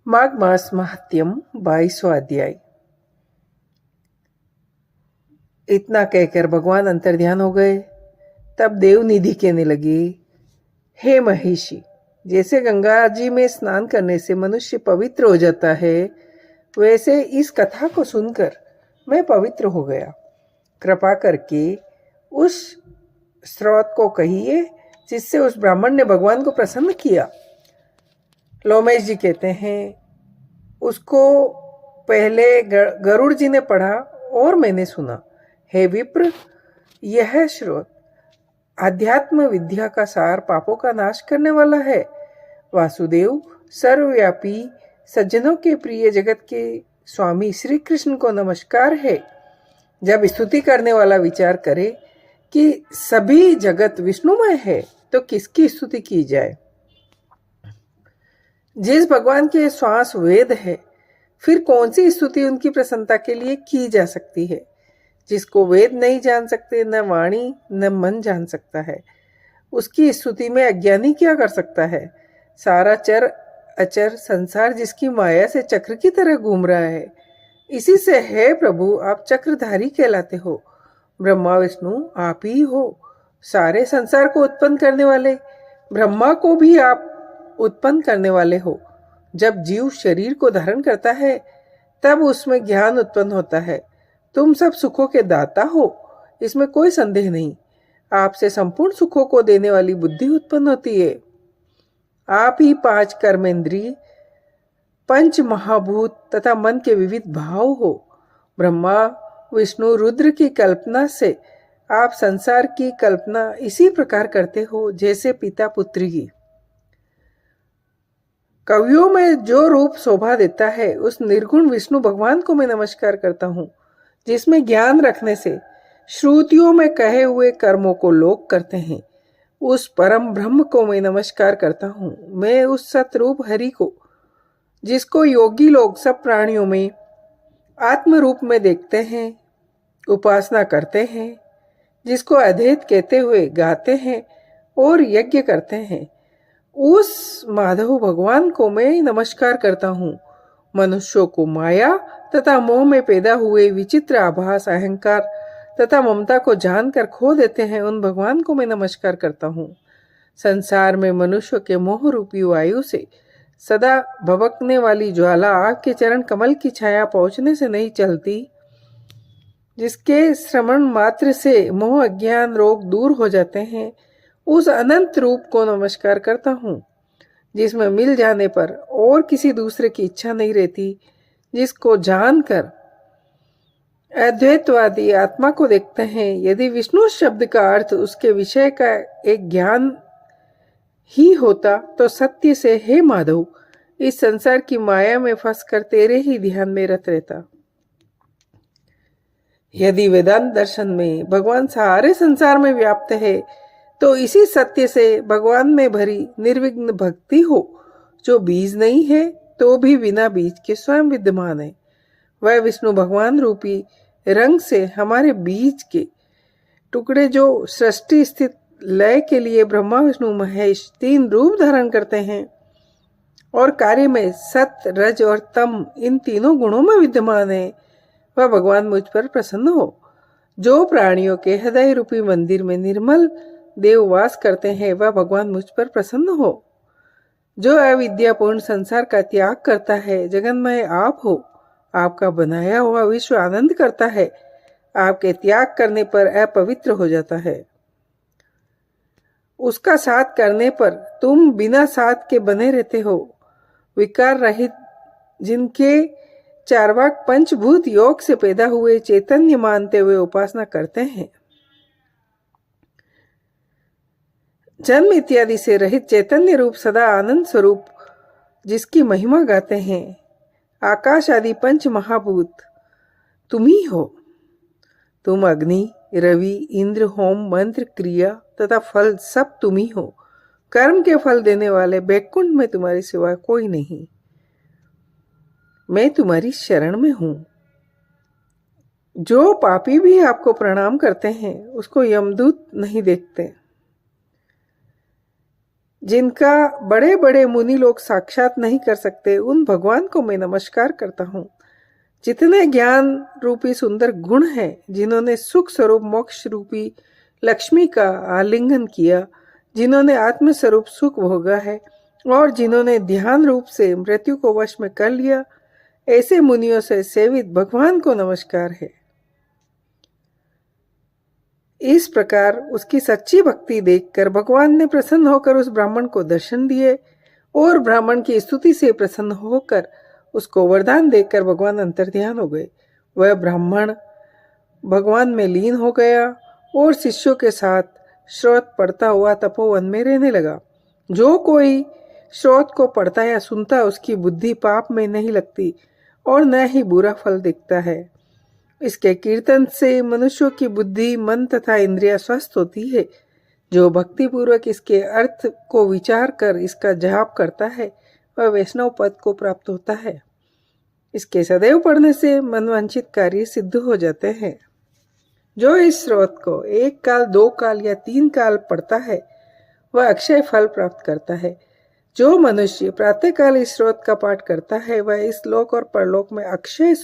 माघ मास महात्म्यम 22वां अध्याय। इतना कहकर भगवान अंतर्ध्यान हो गए। तब देव निधि कहने लगे, हे महिषी, जैसे गंगा जी में स्नान करने से मनुष्य पवित्र हो जाता है, वैसे इस कथा को सुनकर मैं पवित्र हो गया। कृपा करके उस स्रोत को कहिए जिससे उस ब्राह्मण ने भगवान को प्रसन्न किया। लोमेश जी कहते हैं, उसको पहले गरुड़ जी ने पढ़ा और मैंने सुना। हे विप्र, यह स्रोत आध्यात्म विद्या का सार, पापों का नाश करने वाला है। वासुदेव सर्वव्यापी, सज्जनों के प्रिय, जगत के स्वामी श्री कृष्ण को नमस्कार है। जब स्तुति करने वाला विचार करे कि सभी जगत विष्णुमय है, तो किसकी स्तुति की जाए। जिस भगवान के श्वास वेद है, फिर कौन सी स्तुति उनकी प्रसन्नता के लिए की जा सकती है। जिसको वेद नहीं जान सकते, न वाणी न मन जान सकता है, उसकी स्तुति में अज्ञानी क्या कर सकता है। सारा चर अचर संसार जिसकी माया से चक्र की तरह घूम रहा है, इसी से है प्रभु आप चक्रधारी कहलाते हो। ब्रह्मा विष्णु आप ही हो। सारे संसार को उत्पन्न करने वाले, ब्रह्मा को भी आप उत्पन्न करने वाले हो। जब जीव शरीर को धारण करता है, तब उसमें ज्ञान उत्पन्न होता है। तुम सब सुखों के दाता हो, इसमें कोई संदेह नहीं। आपसे संपूर्ण सुखों को देने वाली बुद्धि उत्पन्न होती है। आप ही 5 कर्मेंद्रिय, 5 महाभूत तथा मन के विविध भाव हो। ब्रह्मा विष्णु रुद्र की कल्पना से आप संसार की कल्पना इसी प्रकार करते हो जैसे पिता पुत्री की। कवियों में जो रूप शोभा देता है, उस निर्गुण विष्णु भगवान को मैं नमस्कार करता हूँ, जिसमें ज्ञान रखने से श्रुतियों में कहे हुए कर्मों को लोग करते हैं। उस परम ब्रह्म को मैं नमस्कार करता हूँ। मैं उस सतरूप हरि को, जिसको योगी लोग सब प्राणियों में आत्म रूप में देखते हैं, उपासना करते हैं, जिसको अद्वैत कहते हुए गाते हैं और यज्ञ करते हैं, उस माधव भगवान को मैं नमस्कार करता हूँ। मनुष्यों को माया तथा मोह में पैदा हुए विचित्र आभास, अहंकार तथा ममता को जानकर खो देते हैं, उन भगवान को मैं नमस्कार करता हूँ। संसार में मनुष्य के मोह रूपी वायु से सदा भभकने वाली ज्वाला आग के चरण कमल की छाया पहुँचने से नहीं चलती, जिसके श्रवण मात्र से मोह अज्ञान रोग दूर हो जाते हैं, उस अनंत रूप को नमस्कार करता हूँ, जिसमें मिल जाने पर और किसी दूसरे की इच्छा नहीं रहती, जिसको जानकर अद्वैतवादी आत्मा को देखते हैं। यदि विष्णु शब्द का अर्थ उसके विषय का एक ज्ञान ही होता, तो सत्य से हे माधव, इस संसार की माया में फंसकर तेरे ही ध्यान में रत रहता। यदि वेदांत दर्शन में भगवान सारे संसार में व्याप्त है, तो इसी सत्य से भगवान में भरी निर्विघ्न भक्ति हो, जो बीज नहीं है तो भी बिना बीज के स्वयं विद्यमान है। वह विष्णु भगवान रूपी रंग से हमारे बीज के टुकड़े, जो सृष्टि स्थित लय के लिए ब्रह्मा विष्णु महेश 3 रूप धारण करते हैं और कार्य में सत रज और तम इन तीनों गुणों में विद्यमान है, वह भगवान मुझ पर प्रसन्न हो। जो प्राणियों के हृदय रूपी मंदिर में निर्मल देव वास करते हैं, वह भगवान मुझ पर प्रसन्न हो। जो अविद्यापूर्ण संसार का त्याग करता है, जगन्मय आप हो। आपका बनाया हुआ विश्व आनंद करता है, आपके त्याग करने पर अपवित्र हो जाता है। उसका साथ करने पर तुम बिना साथ के बने रहते हो। विकार रहित, जिनके चार्वाक पंचभूत योग से पैदा हुए चैतन्य मानते हुए उपासना करते हैं। जन्म इत्यादि से रहित चैतन्य रूप सदा आनंद स्वरूप, जिसकी महिमा गाते हैं। आकाश आदि 5 महाभूत तुम ही हो। तुम अग्नि, रवि, इंद्र, होम, मंत्र, क्रिया तथा फल सब तुम ही हो। कर्म के फल देने वाले बैकुंठ में तुम्हारी सिवा कोई नहीं। मैं तुम्हारी शरण में हूं। जो पापी भी आपको प्रणाम करते हैं, उसको यमदूत नहीं देखते। जिनका बड़े बड़े मुनि लोग साक्षात नहीं कर सकते, उन भगवान को मैं नमस्कार करता हूँ। जितने ज्ञान रूपी सुंदर गुण हैं, जिन्होंने सुख स्वरूप मोक्ष रूपी लक्ष्मी का आलिंगन किया, जिन्होंने आत्म स्वरूप सुख भोगा है और जिन्होंने ध्यान रूप से मृत्यु को वश में कर लिया, ऐसे मुनियों से सेवित भगवान को नमस्कार है। इस प्रकार उसकी सच्ची भक्ति देखकर भगवान ने प्रसन्न होकर उस ब्राह्मण को दर्शन दिए और ब्राह्मण की स्तुति से प्रसन्न होकर उसको वरदान देकर भगवान अंतर्ध्यान हो गए। वह ब्राह्मण भगवान में लीन हो गया और शिष्यों के साथ श्रोत पढ़ता हुआ तपोवन में रहने लगा। जो कोई श्रोत को पढ़ता या सुनता, उसकी बुद्धि पाप में नहीं लगती और न ही बुरा फल दिखता है। इसके कीर्तन से मनुष्यों की बुद्धि, मन तथा इंद्रियां स्वस्थ होती है। जो भक्ति पूर्वक इसके अर्थ को विचार कर इसका जाप करता है, वह वैष्णव पद को प्राप्त होता है। इसके सदैव पढ़ने से मनवांछित कार्य सिद्ध हो जाते हैं। जो इस स्रोत को 1 काल, 2 काल या 3 काल पढ़ता है, वह अक्षय फल प्राप्त करता है। जो मनुष्य प्रातः काल इस स्रोत का पाठ करता है, वह इस लोक और परलोक में अक्षय